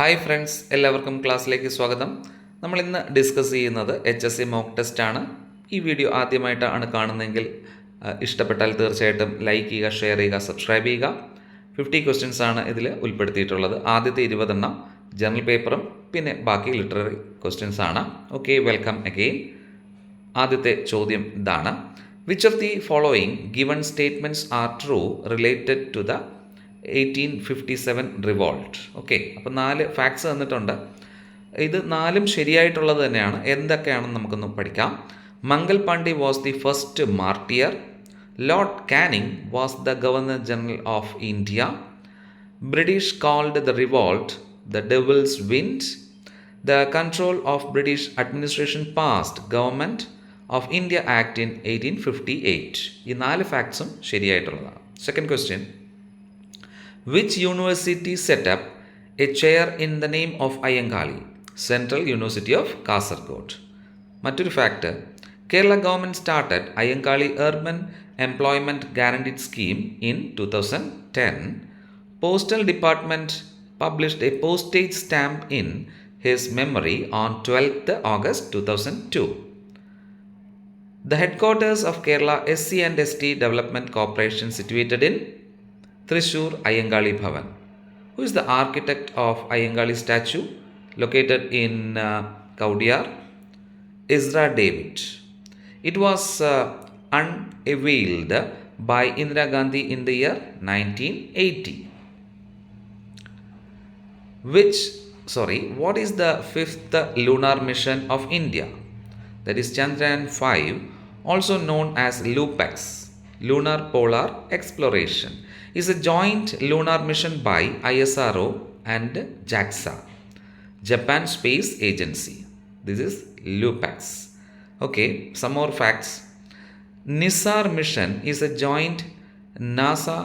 Hi friends, എല്ലാവർക്കും ക്ലാസ്സിലേക്ക് സ്വാഗതം. നമ്മൾ ഇന്ന് ഡിസ്കസ് ചെയ്യുന്നത് HSC മോക്ക് ടെസ്റ്റ് ആണ്. ഈ വീഡിയോ ആദ്യമായിട്ടാണ് കാണുന്നതെങ്കിൽ ഇഷ്ടപ്പെട്ടാൽ തീർച്ചയായിട്ടും ലൈക്ക് ചെയ്യുക, ഷെയർ ചെയ്യുക, സബ്സ്ക്രൈബ് ചെയ്യുക. 50 ക്വസ്റ്റ്യൻസ് ആണ് ഇതിൽ ഉൾപ്പെടുത്തിയിട്ടുള്ളത്. ആദ്യത്തെ 20 ജനറൽ പേപ്പറും പിന്നെ ബാക്കി ലിറ്റററി ക്വസ്റ്റ്യൻസ് ആണ്. Okay, welcome again. ആദ്യത്തെ ചോദ്യം ഇതാണ്: which of the following given statements are true related to the 1857 revolt? Okay, അപ്പോൾ 4 ഫാക്ട്സ് തന്നിട്ടുണ്ട്. ഇത് 4ഉം ശരിയായിട്ടുള്ളത് തന്നെയാണ്. എന്തൊക്കെയാണെന്ന് നമുക്കൊന്ന് പഠിക്കാം. Mangal Pandey was the first martyr. Lord Canning was the governor general of India. British called the revolt the devil's wind. The control of British administration passed government of India act in 1858. ഈ 4 ഫാക്ട്സും ശരിയായിട്ടുള്ളതാണ്. Second question: which university set up a chair in the name of Ayangali? Central University of Kasaragod. മറ്റൊരു fact: Kerala government started Ayyankali Urban Employment Guaranteed Scheme in 2010. Postal Department published a postage stamp in his memory on 12th August 2002. The headquarters of Kerala SC and ST Development Corporation situated in Thrissur Ayangali Bhavan. Who is the architect of Ayangali statue located in Kaudiyar? Ezra David. It was unveiled by Indira Gandhi in the year 1980. What is the 5th lunar mission of India? That is Chandrayaan 5, also known as LUPEX, Lunar Polar Exploration, is a joint lunar mission by ISRO and JAXA, Japan Space Agency. This is LUPEX. Okay, some more facts. NISAR mission is a joint NASA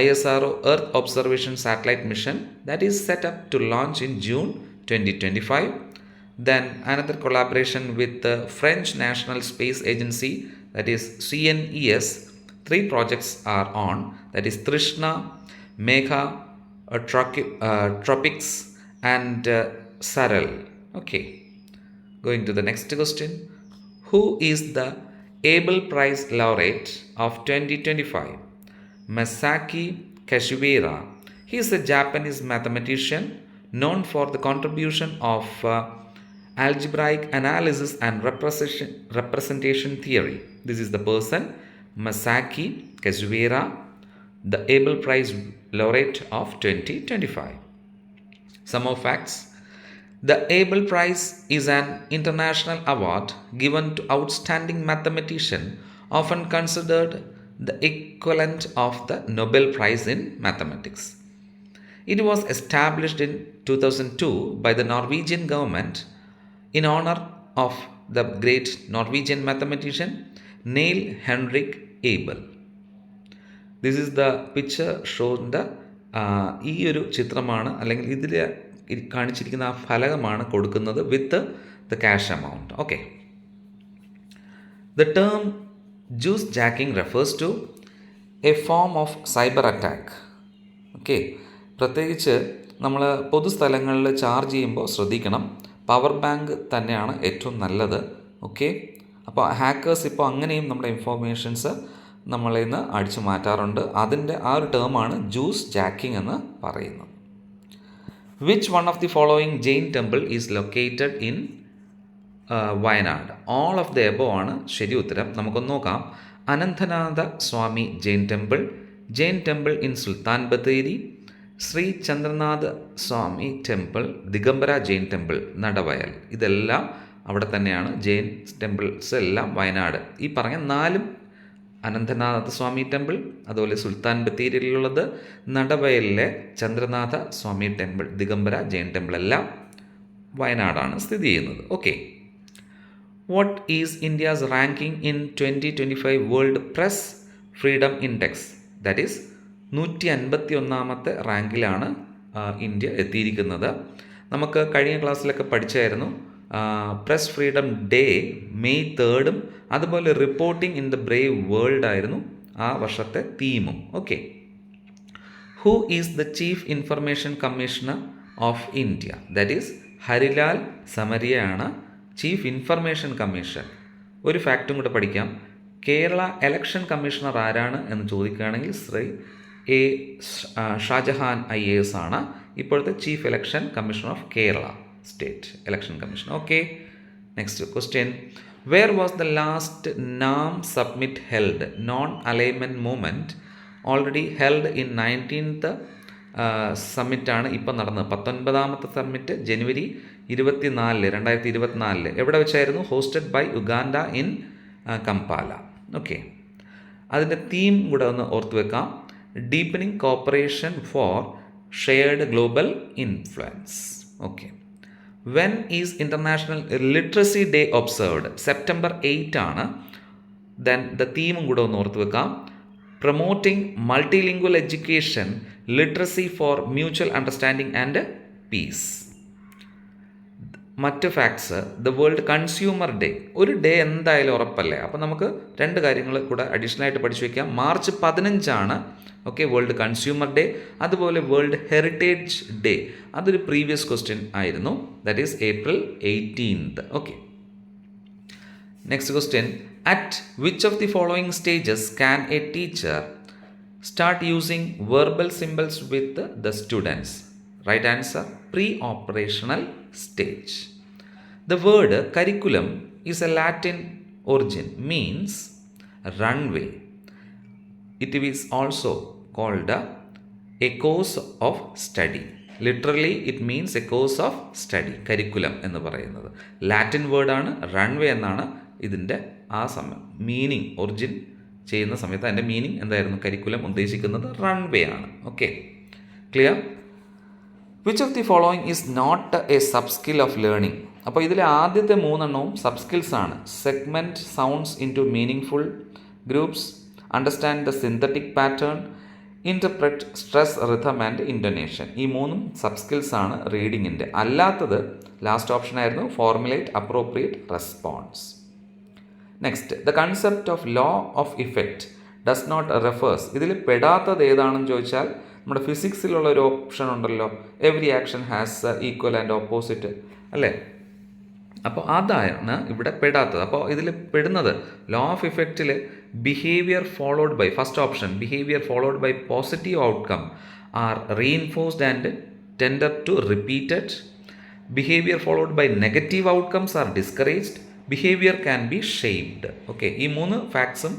ISRO Earth Observation Satellite mission that is set up to launch in June 2025. Then another collaboration with the French National Space Agency, that is CNES. 3 projects are on, that is Trishna, Megha, Tropics and Saral. Okay, going to the next question. Who is the Abel Prize laureate of 2025? Masaki Kashiwara. He is a Japanese mathematician known for the contribution of algebraic analysis and representation theory. This is the person, Masaki Kashiwara, the Abel Prize laureate of 2025. Some more facts. The Abel Prize is an international award given to outstanding mathematician, often considered the equivalent of the Nobel Prize in mathematics. It was established in 2002 by the Norwegian government in honor of the great Norwegian mathematician Neil Henrik Abel. This is the picture shown the ഈ ഒരു ചിത്രമാണ്, അല്ലെങ്കിൽ ഇതിൽ കാണിച്ചിരിക്കുന്ന ആ ഫലകമാണ് കൊടുക്കുന്നത് with the cash amount. Okay, the term juice jacking refers to a form of cyber attack. Okay, പ്രത്യേകിച്ച് നമ്മൾ പൊതുസ്ഥലങ്ങളിൽ ചാർജ് ചെയ്യുമ്പോൾ ശ്രദ്ധിക്കണം. പവർ ബാങ്ക് തന്നെയാണ് ഏറ്റവും നല്ലത്. ഓക്കെ, അപ്പോൾ ഹാക്കേഴ്സ് ഇപ്പോൾ അങ്ങനെയും നമ്മുടെ ഇൻഫോർമേഷൻസ് നമ്മളിൽ നിന്ന് അടിച്ചു മാറ്റാറുണ്ട്. അതിൻ്റെ ആ ഒരു ടേമാണ് ജ്യൂസ് ജാക്കിംഗ് എന്ന് പറയുന്നത്. Which one of the following Jain temple is located in Wayanad? All of the above ആണ് ശരി ഉത്തരം. നമുക്കൊന്ന് നോക്കാം. Anantanatha Swami Jain temple in Sultan Bathery, Sri Chandranatha Swami temple, Digambara Jain temple Nadavayal. ഇതെല്ലാം അവിടെ തന്നെയാണ്. ജെയിൻ ടെമ്പിൾസ് എല്ലാം വയനാട്. ഈ പറഞ്ഞ 4ഉം അനന്തനാഥ സ്വാമി ടെമ്പിൾ, അതുപോലെ സുൽത്താൻ ബത്തേരിയിലുള്ളത്, നടവയലിലെ ചന്ദ്രനാഥ സ്വാമി ടെമ്പിൾ, ദിഗംബര ജെയിൻ ടെമ്പിൾ എല്ലാം വയനാടാണ് സ്ഥിതി ചെയ്യുന്നത്. Okay, what is India's ranking in 2025 world press freedom index? That is 151ാമത്തെ റാങ്കിലാണ് ഇന്ത്യ എത്തിയിരിക്കുന്നത്. നമുക്ക് കഴിഞ്ഞ ക്ലാസ്സിലൊക്കെ പഠിച്ചായിരുന്നു. പ്രസ് ഫ്രീഡം ഡേ May 3 അതുപോലെ reporting in the brave world ആയിരുന്നു ആ വർഷത്തെ തീമും. Okay, who is the chief information commissioner of India. That is ഹരിലാൽ സമരിയയാണ് ചീഫ് ഇൻഫർമേഷൻ കമ്മീഷൻ. ഒരു ഫാക്റ്റും കൂടെ പഠിക്കാം. കേരള ഇലക്ഷൻ കമ്മീഷണർ ആരാണ് എന്ന് ചോദിക്കുകയാണെങ്കിൽ ശ്രീ എ ഷാജഹാൻ IAS ആണ് ഇപ്പോഴത്തെ chief election commissioner of Kerala state election commission. Okay, next question. Where was the last NAM summit held? Non alignment movement already held in 19th സമ്മിറ്റാണ് ഇപ്പം നടന്നത്. 19ാമത്തെ സമ്മിറ്റ് ജനുവരി 24, 2024 എവിടെ വെച്ചായിരുന്നു? Hosted by Uganda in Kampala. Okay, അതിൻ്റെ theme കൂടെ ഒന്ന് ഓർത്ത് വെക്കാം. Deepening cooperation for shared global influence. Okay, when is international literacy day observed? September 8 ആണ്. ദെൻ ദ തീമും കൂടെ ഒന്ന് ഓർത്ത് വെക്കാം. Promoting multilingual education, literacy for mutual understanding and peace. മറ്റ് facts, the world consumer day. ഒരു ഡേ എന്തായാലും ഉറപ്പല്ലേ, അപ്പോൾ നമുക്ക് രണ്ട് കാര്യങ്ങൾ കൂടെ അഡീഷണൽ ആയിട്ട് പഠിച്ചു വയ്ക്കാം. March 15 okay, world consumer day. അതുപോലെ വേൾഡ് ഹെറിറ്റേജ് ഡേ, അതൊരു പ്രീവിയസ് ക്വസ്റ്റ്യൻ ആയിരുന്നു. That is April 18. Okay, next question. At which of the following stages can A teacher start using verbal symbols with the students? Right answer, pre-operational stage. The word curriculum is a Latin origin, means runway. It is also called a course of study. Literally it means a course of study. Curriculum എന്ന് പറയുന്നത് Latin വേർഡാണ്. Runway എന്നാണ് ഇതിൻ്റെ meaning origin ചെയ്യുന്ന സമയത്ത് അതിൻ്റെ meaning എന്തായിരുന്നു? Curriculum ഉദ്ദേശിക്കുന്നത് റൺവേ ആണ്. Okay, clear? Which of the following is not a sub skill of learning? അപ്പോൾ ഇതിലെ ആദ്യത്തെ മൂന്നെണ്ണവും സബ് സ്കിൽസ് ആണ്. Segment sounds into meaningful groups, understand the synthetic pattern, interpret stress, rhythm and intonation. ഈ മൂന്നും sub skills ആണ് റീഡിങ്ങിൻ്റെ. അല്ലാത്തത് ലാസ്റ്റ് ഓപ്ഷൻ ആയിരുന്നു, formulate appropriate response. Next, the concept of law of effect does not refers. ഇതിൽ പെടാത്തത് ഏതാണെന്ന് ചോദിച്ചാൽ നമ്മുടെ ഫിസിക്സിലുള്ള ഒരു ഓപ്ഷൻ ഉണ്ടല്ലോ, every action has equal and opposite അല്ലേ? അപ്പോൾ അതാണ് ഇവിടെ പെടാത്തത്. അപ്പോൾ ഇതിൽ പെടുന്നത് ലോ ഓഫ് ഇഫക്റ്റിൽ behaviour followed by, first option, behaviour followed by positive outcome are reinforced and tender to repeated. Behaviour followed by negative outcomes are discouraged. Behaviour can be shaped. Okay, ഈ മൂന്ന് ഫാക്ട്സും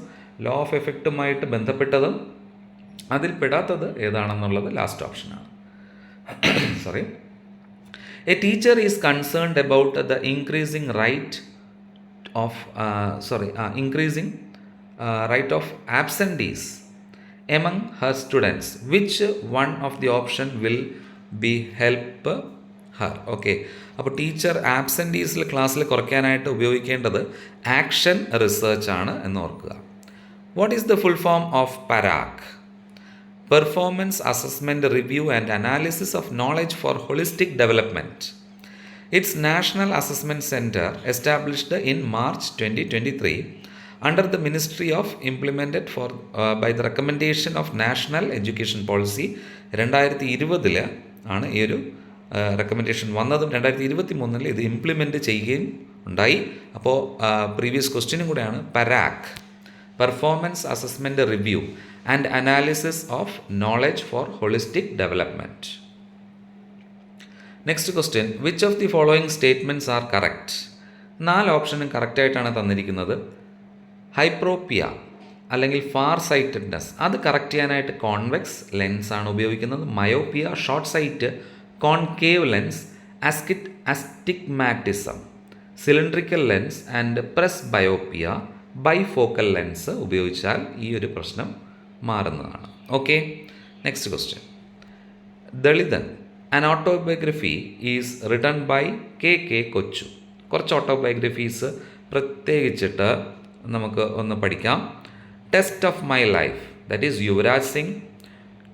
ലോ ഓഫ് എഫക്റ്റുമായിട്ട് ബന്ധപ്പെട്ടതും അതിൽ പെടാത്തത് ഏതാണെന്നുള്ളത് last ഓപ്ഷനാണ്. Sorry. A teacher is concerned about the increasing rate of absentees among Har students. Which one of the option will be help Har? Okay, അപ്പോൾ ടീച്ചർ ആബ്സെൻറ്റീസിൽ ക്ലാസ്സിൽ കുറയ്ക്കാനായിട്ട് ഉപയോഗിക്കേണ്ടത് ആക്ഷൻ റിസർച്ച് ആണ് എന്ന് ഓർക്കുക. What is the full form of Parag? Performance Assessment Review and Analysis of Knowledge for Holistic Development. Its National Assessment Center, established in March 2023 under the Ministry of Implemented by the recommendation of National Education Policy. 2020 ആണ് ഈ ഒരു recommendation വന്നതും 2023 ഇത് implement ചെയ്യുകയും ഉണ്ടായി. അപ്പോൾ previous ക്വസ്റ്റ്യനും കൂടെയാണ് Parakh, performance assessment review and analysis of knowledge for holistic development. Next question, which of the following statements are correct? 4 ഓപ്ഷനും കറക്റ്റായിട്ടാണ് തന്നിരിക്കുന്നത്. ഹൈപ്രോപ്പിയ അല്ലെങ്കിൽ ഫാർ സൈറ്റഡ്നെസ്, അത് കറക്റ്റ് ചെയ്യാനായിട്ട് കോൺവെക്സ് ലെൻസ് ആണ് ഉപയോഗിക്കുന്നത്. Myopia, short sight, concave lens, astigmatism, cylindrical lens and presbyopia, bifocal lens ഉപയോഗിച്ചാൽ ഈ ഒരു പ്രശ്നം മാറുന്നതാണ്. Okay, next question. Dalithan an autobiography is written by KK Kochu. കുറച്ച് ഓട്ടോബയോഗ്രഫീസ് പ്രത്യേകിച്ചിട്ട് നമുക്ക് ഒന്ന് പഠിക്കാം. Test of my life, that is Yuvraj Singh.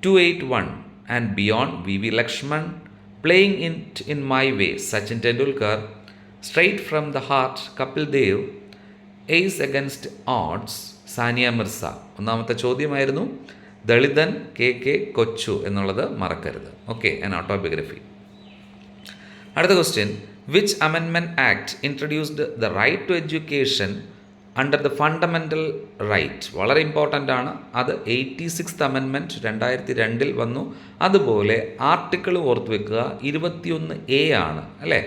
281 and beyond, VV Laxman. Playing it in my way, Sachin Tendulkar. Straight from the heart, Kapil Dev. Ace against odds, Sania Mirza. ഒന്നാമത്തെ ചോദ്യമായിരുന്നു Dalithan KK Kochu എന്നുള്ളത് മറക്കരുത്. Okay, an autobiography. അടുത്ത question, which amendment act introduced the right to education under the fundamental right? വളരെ important ആണ്. അത് 86th amendment 2002 വന്നു. അതുപോലെ ആർട്ടിക്കിൾ ഓർത്ത് വെക്കുക, 21A ആണ് അല്ലേ.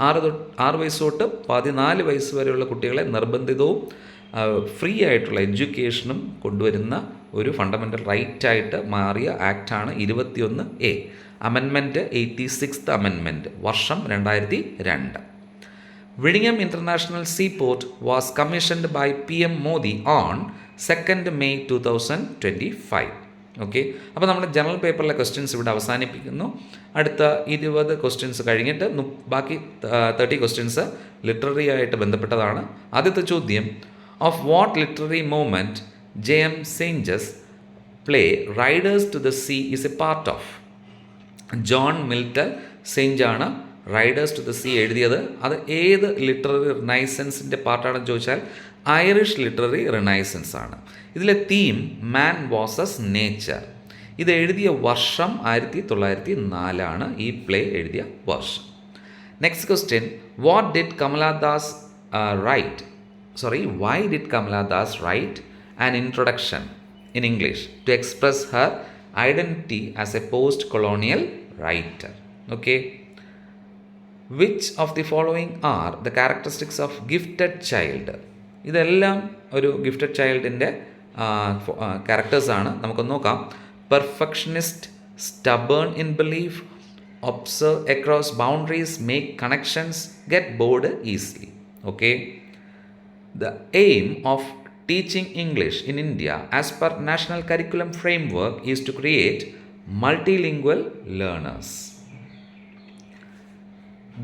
6 വയസ്സ് തൊട്ട് 14 വയസ്സ് വരെയുള്ള കുട്ടികളെ നിർബന്ധിതവും ഫ്രീ ആയിട്ടുള്ള എഡ്യൂക്കേഷനും കൊണ്ടുവരുന്ന ഒരു ഫണ്ടമെൻ്റൽ റൈറ്റായിട്ട് മാറിയ ആക്റ്റാണ് 21A. അമെൻമെൻറ്റ് 86th അമെൻമെൻറ്റ്, വർഷം 2002. Vizhinjam International Seaport was commissioned by PM Modi on 2nd May 2025. Okay, അപ്പോൾ നമ്മൾ ജനറൽ പേപ്പറിലെ ക്വസ്റ്റ്യൻസ് ഇവിടെ അവസാനിപ്പിക്കുന്നു. അടുത്ത 20 ക്വസ്റ്റ്യൻസ് കഴിഞ്ഞിട്ട് ബാക്കി 30 ക്വസ്റ്റ്യൻസ് ലിറ്റററി ആയിട്ട് ബന്ധപ്പെട്ടതാണ്. ആദ്യത്തെ ചോദ്യം, of what literary movement JM Sainges play riders to the sea is a part of? John Millington സെയിഞ്ചാണ് റൈഡേഴ്സ് ടു ദ സീ എഴുതിയത്. അത് ഏത് ലിറ്റററി റിനൈസൻസിൻ്റെ പാർട്ടാണെന്ന് ചോദിച്ചാൽ ഐറിഷ് ലിറ്റററി റിനൈസൻസ് ആണ്. ഇതിലെ തീം മാൻ വേഴ്സസ് നേച്ചർ. ഇത് എഴുതിയ വർഷം 1904 ഈ പ്ലേ എഴുതിയ വർഷം. Next question, why did Kamala Das write an introduction in English to express her identity as a post-colonial writer? Okay. Which of the following are the characteristics of gifted child? ഇതെല്ലാം ഒരു gifted ചൈൽഡിൻ്റെ ക്യാരക്ടേഴ്സാണ്. നമുക്കൊന്ന് നോക്കാം. Perfectionist, stubborn in belief, observe across boundaries, make connections, get bored easily. Okay. The aim of teaching English in India as per National Curriculum Framework is to create multilingual learners.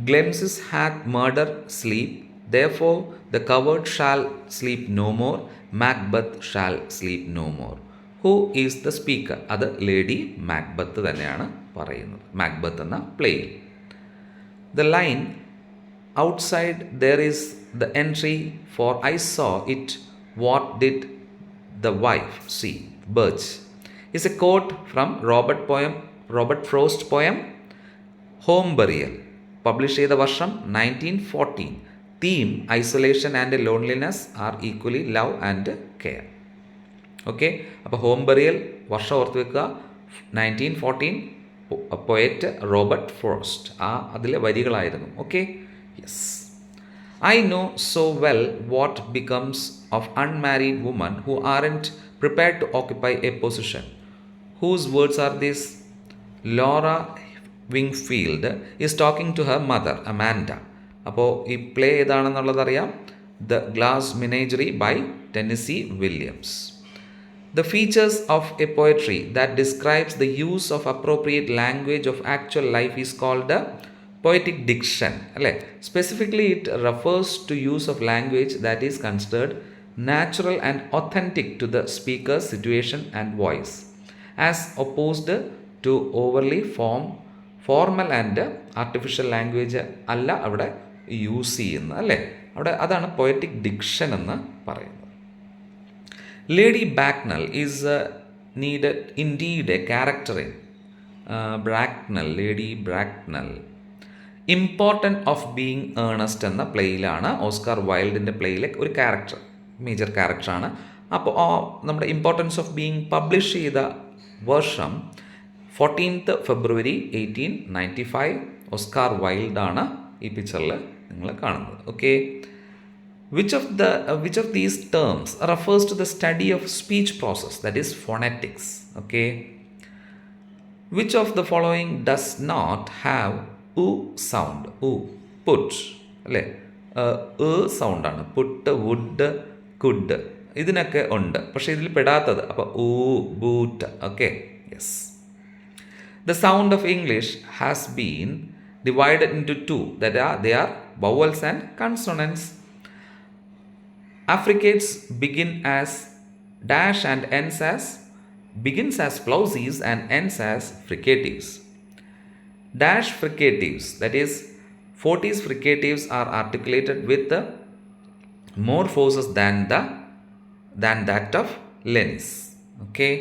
Glimpses hath murder sleep, therefore the coward shall sleep no more, Macbeth shall sleep no more. Who is the speaker? അത് lady Macbeth തന്നെയാണ് പറയുന്നത്, Macbeth എന്ന പ്ലേയിൽ. The line outside there is the entry for I saw it, what did the wife see? Birch is a quote from Robert Frost poem Home Burial. Published ചെയ്ത വർഷം 1914. Theme isolation and loneliness are equally love and care. Okay, അപ്പോൾ home burial വർഷം ഓർത്ത് വെക്കുക, 1914. Poet Robert Frost, അതിലെ വരികളായിരുന്നു. Okay, yes. I know so well what becomes of unmarried women who aren't prepared to occupy a position. Whose words are these? Laura Wingfield is talking to her mother, Amanda. അപ്പോൾ ഈ play ഏതാണെന്നുള്ളതറിയാം. The Glass Menagerie by Tennessee Williams. The features of a poetry that describes the use of appropriate language of actual life is called a poetic diction. അല്ലേ? Specifically it refers to use of language that is considered natural and authentic to the speaker's situation and voice, as opposed to overly formal and artificial language അല്ല അവിടെ use ചെയ്യുന്നത് അല്ലേ. അവിടെ അതാണ് poetic diction എന്ന് പറയുന്നത്. Lady Bracknell is needed indeed a character in Bracknell. Lady Bracknell important of being Earnest എന്ന പ്ലേയിലാണ്, ഓസ്കാർ വൈൽഡിൻ്റെ പ്ലേയിലെ ഒരു ക്യാരക്ടർ, മേജർ ക്യാരക്ടറാണ്. അപ്പോൾ നമ്മുടെ ഇമ്പോർട്ടൻസ് ഓഫ് ബീയിങ് പബ്ലിഷ് ചെയ്ത വർഷം 14th February 1895. ഓസ്കാർ വൈൽഡാണ് ഈ പിക്ചറിൽ നിങ്ങൾ കാണുന്നത്. Okay, which of these terms refers to the study of speech process, that is phonetics? Okay, which of the following does not have sound? Put അല്ലേ, സൗണ്ടാണ്. Puttu, would, could ഇതിനൊക്കെ ഉണ്ട്, പക്ഷേ ഇതിൽ പെടാത്തത്. അപ്പോൾ boot. Okay, yes. The sound of English has been divided into two, they are vowels and consonants. Affricates begins as plosives and ends as fricatives. Dash fricatives, that is 40s fricatives, are articulated with more forces than that of Lenis. Okay.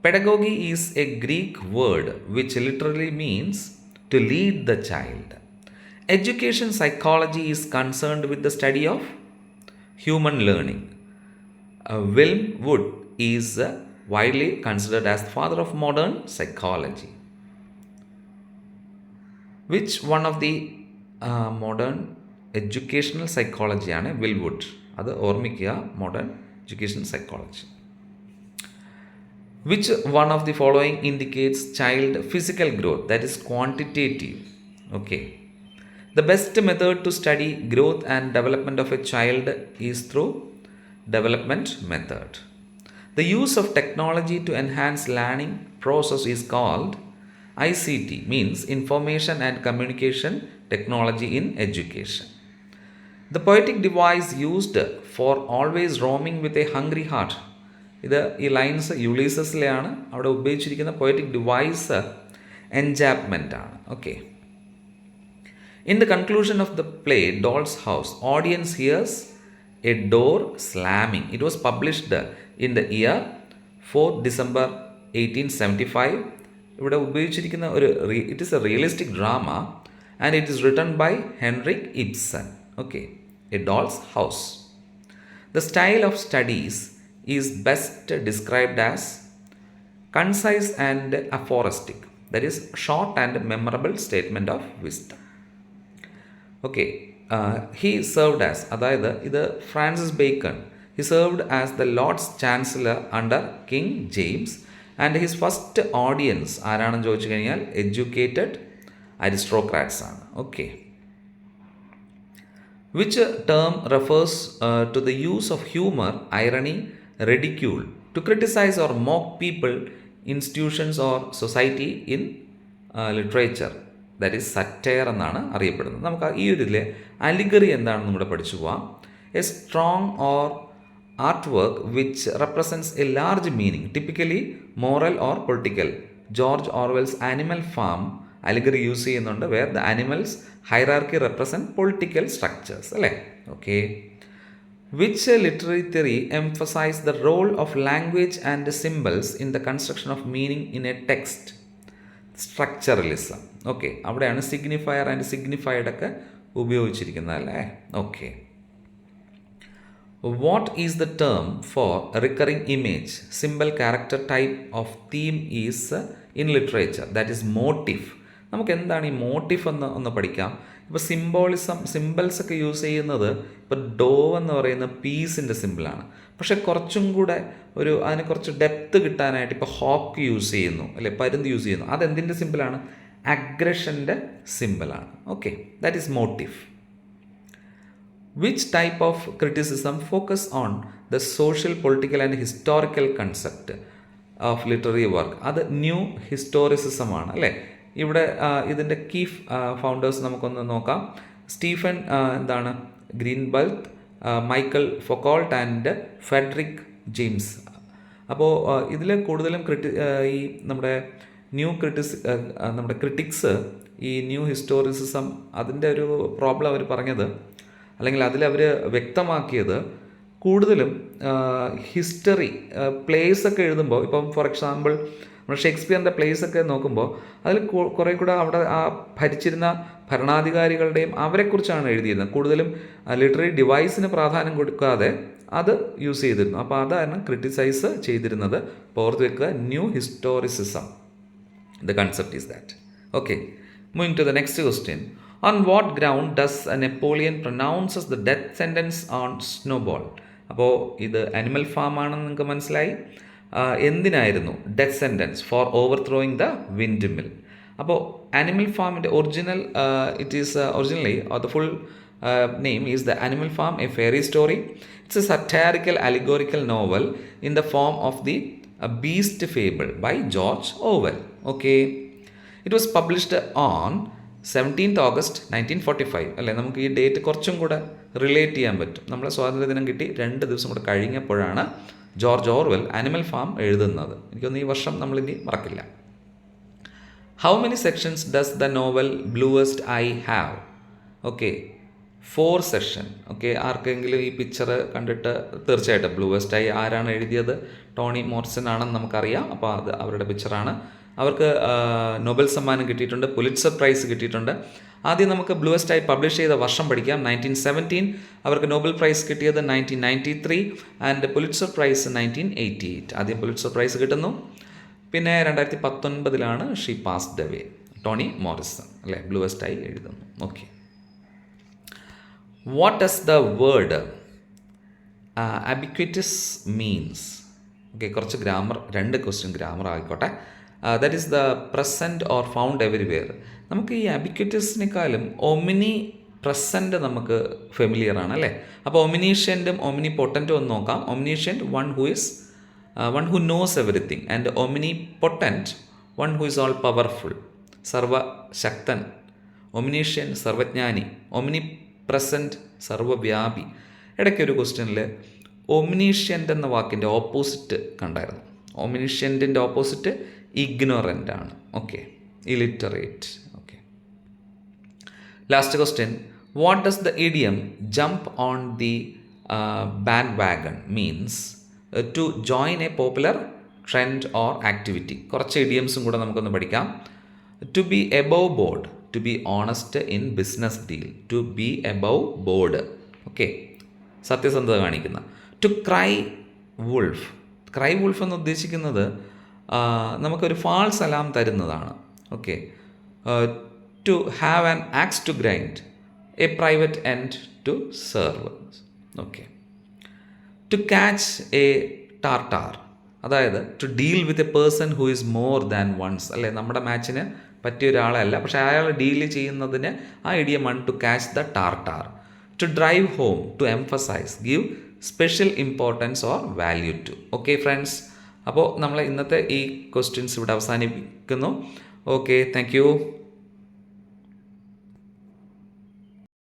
Pedagogy is a Greek word which literally means to lead the child. Education psychology is concerned with the study of human learning. Wilhelm Wundt is widely considered as the father of modern psychology. Which one of the modern educational psychology ആണ് will would? അത് ഓർമ്മിക്കുക, modern education psychology. Which one of the following indicates child physical growth, that is quantitative? Okay. The best method to study growth and development of a child is through development method. The use of technology to enhance learning process is called ICT, means information and communication technology in education. The poetic device used for always roaming with a hungry heart. ഇത് ഈ lines യുളീസസിലെയാണ്. അവിടെ ഉപയോഗിച്ചിരിക്കുന്ന poetic device എൻജാപ്മെൻ്റ് ആണ്. Okay. In the conclusion of the play Doll's House, audience hears a door slamming. It was published in the year 4th December 1875. ഇവിടെ ഉപയോഗിച്ചിരിക്കുന്ന it is a realistic drama and it is written by Henrik Ibsen. Okay, A Doll's House. The style of studies is best described as concise and aphoristic, that is short and memorable statement of wisdom. Okay, he served as, അതായത് ഇത് Francis bacon, he served as the Lord's Chancellor under King James and his first audience ആരാണെന്ന് ചോദിച്ചു കഴിഞ്ഞാൽ educated aristocrats ആണ്. Okay. Which term refers to the use of humor, irony, ridicule to criticize or mock people, institutions or society in literature? That is satire എന്നാണ് അറിയപ്പെടുന്നത്. നമുക്ക് ഈ ഒരു ഇതിലെ അലിഗറി എന്താണെന്ന് നമ്മുടെ പഠിച്ചു പോവാം. A strong or art work which represents a large meaning, typically moral or political. George Orwell's Animal Farm allegory use ചെയ്യുന്നുണ്ട്, where the animals hierarchy represent political structures, അല്ലേ? Okay. Which literary theory emphasized the role of language and symbols in the construction of meaning in a text? Structuralism. Okay, അവിടെയാണ് signifier and signified ഒക്കെ ഉപയോഗിച്ചിരിക്കുന്നത്, അല്ലേ? Okay. What is the term for a recurring image, symbol, character, type of theme is in literature? That is motif. നമുക്ക് എന്താണ് ഈ motif ഒന്ന് പഠിക്കാം. ഇപ്പോൾ സിംബൽസ് ഒക്കെ യൂസ് ചെയ്യുന്നത് ഇപ്പോൾ ഡോ എന്ന് പറയുന്ന പീസിൻ്റെ സിമ്പിളാണ്. പക്ഷേ കുറച്ചും കൂടെ അതിന് കുറച്ച് ഡെപ്ത് കിട്ടാനായിട്ട് ഇപ്പോൾ ഹോക്ക് യൂസ് ചെയ്യുന്നു, അല്ലെ, പരുന്ത് യൂസ് ചെയ്യുന്നു. അതെന്തിൻ്റെ സിമ്പിളാണ്? അഗ്രഷൻ്റെ സിമ്പിളാണ്. Okay, that is motif. Which type of criticism focus on the social, political and historical concept of literary work? അത് ന്യൂ ഹിസ്റ്റോറിസിസം ആണ്, അല്ലേ? ഇവിടെ ഇതിൻ്റെ കീ ഫൗണ്ടേഴ്സ് നമുക്കൊന്ന് നോക്കാം. Stephen Greenberg, Michael Foucault and Frederic James. അപ്പോൾ ഇതിൽ കൂടുതലും ഈ നമ്മുടെ ക്രിട്ടിക്സ് ഈ ന്യൂ ഹിസ്റ്റോറിസിസം അതിൻ്റെ ഒരു പ്രോബ്ലം അവർ പറഞ്ഞത്, അല്ലെങ്കിൽ അതിലവർ വ്യക്തമാക്കിയത് കൂടുതലും ഹിസ്റ്ററി പ്ലേസൊക്കെ എഴുതുമ്പോൾ, ഇപ്പം ഫോർ എക്സാമ്പിൾ നമ്മൾ ഷേക്സ്പിയറിൻ്റെ പ്ലേസൊക്കെ നോക്കുമ്പോൾ അതിൽ കുറേ കൂടെ അവിടെ ആ ഭരിച്ചിരുന്ന ഭരണാധികാരികളുടെയും അവരെക്കുറിച്ചാണ് എഴുതിയിരുന്നത്. കൂടുതലും ലിറ്റററി ഡിവൈസിന് പ്രാധാന്യം കൊടുക്കാതെ അത് യൂസ് ചെയ്തിരുന്നു. അപ്പോൾ അതാണ് ക്രിട്ടിസൈസ് ചെയ്തിരുന്നത്. അപ്പോൾ ഓർത്ത് വെക്കുക, new historicism. The concept is that. Okay, moving to the next question. On what ground does Napoleon pronounces the death sentence on Snowball? അപ്പോൾ ഇത് അനിമൽ ഫാം ആണെന്ന് നിങ്ങൾക്ക് മനസ്സിലായി. എന്തിനായിരുന്നു death sentence? For overthrowing the windmill. അപ്പോൾ Animal ഫാമിൻ്റെ originally the full name is the Animal Farm, a fairy story. It's a satirical allegorical novel in the form of the beast fable by George Orwell. Okay, it was published on 17th August 1945, അല്ലേ? നമുക്ക് ഈ date കുറച്ചും കൂടെ relate ചെയ്യാൻ പറ്റും. നമ്മളെ സ്വാതന്ത്ര്യദിനം കിട്ടി 2 ദിവസം കൂടെ കഴിഞ്ഞപ്പോഴാണ് ജോർജ് ഓർവെൽ ആനിമൽ ഫാം എഴുതുന്നത്. എനിക്കൊന്ന് ഈ വർഷം നമ്മളിനി മറക്കില്ല. How many sections does the novel Bluest Eye have? Okay, 4 section. Okay, ആർക്കെങ്കിലും ഈ പിക്ചർ കണ്ടിട്ട് തീർച്ചയായിട്ടും ബ്ലൂവസ്റ്റ് ഐ ആരാണ് എഴുതിയത്? ടോണി മോർസൺ ആണെന്ന് നമുക്കറിയാം. അപ്പോൾ അത് അവരുടെ പിക്ചറാണ്. അവർക്ക് നൊബൽ സമ്മാനം കിട്ടിയിട്ടുണ്ട്, പുലിറ്റ്സർ പ്രൈസ് കിട്ടിയിട്ടുണ്ട്. ആദ്യം നമുക്ക് ബ്ലൂവസ്റ്റ് ഐ പബ്ലിഷ് ചെയ്ത വർഷം പഠിക്കാം. 1917. അവർക്ക് നോബൽ പ്രൈസ് കിട്ടിയത് 1993 ആൻഡ് പുലിറ്റ്സർ പ്രൈസ് 1988. ആദ്യം പുലിറ്റ്സർ പ്രൈസ് കിട്ടുന്നു. പിന്നെ 2019 she passed away. Toni Morrison അല്ലേ, ബ്ലൂവസ്റ്റ് ഐ എഴുതുന്നു. Okay, what does the word ubiquitous means? Okay, കുറച്ച് ഗ്രാമർ, 2 ക്വസ്റ്റ്യൻ ഗ്രാമർ ആയിക്കോട്ടെ. That is the present or found everywhere. നമുക്ക് ഈ അബിക്വിറ്റസിനേക്കാളും ഒമിനി പ്രസൻറ്റ് നമുക്ക് ഫെമിലിയർ ആണ് അല്ലേ. അപ്പോൾ ഒമിനീഷ്യൻറ്റും ഒമിനി പൊട്ടൻറ്റും ഒന്ന് നോക്കാം. Omniscient one who knows everything and omnipotent one who is all powerful, സർവശക്തൻ. ഒമിനീഷ്യൻ സർവജ്ഞാനി, ഒമിനി പ്രസൻറ്റ് സർവവ്യാപി. ഇടയ്ക്കൊരു ക്വസ്റ്റ്യനിൽ ഒമിനീഷ്യൻ്റ് എന്ന വാക്കിൻ്റെ ഓപ്പോസിറ്റ് കണ്ടായിരുന്നു. ഒമിനീഷ്യൻറ്റിൻ്റെ ഓപ്പോസിറ്റ് ഇഗ്നോറൻ്റ് ആണ്. Okay, illiterate. Okay, last question, what does the idiom jump on the bandwagon means? To join a popular trend or activity. കുറച്ച് ഇഡിയംസും കൂടെ നമുക്കൊന്ന് പഠിക്കാം. To be above board, to be honest in business deal, to be above board. Okay, സത്യസന്ധത കാണിക്കുന്ന. To cry wolf. Cry wolf എന്ന് ഉദ്ദേശിക്കുന്നത് നമുക്കൊരു ഫാൾസ് അലാം തരുന്നതാണ്. Okay, to have an axe to grind, a private end to serve. Okay, to catch a tartar, അതായത് to deal with a person who is more than one's അല്ലേ. നമ്മുടെ മാച്ചിന് പറ്റിയ ഒരാളല്ല, പക്ഷേ അയാൾ ഡീൽ ചെയ്യുന്നതിന് ആ ഇഡിയമാണ് to catch the tartar. To drive home, to emphasise, give special importance or value to. Okay friends, അപ്പോൾ നമ്മൾ ഇന്നത്തെ ഈ ക്വസ്റ്റ്യൻസ് ഇവിടെ അവസാനിപ്പിക്കുന്നു. ഓക്കെ, താങ്ക് യു.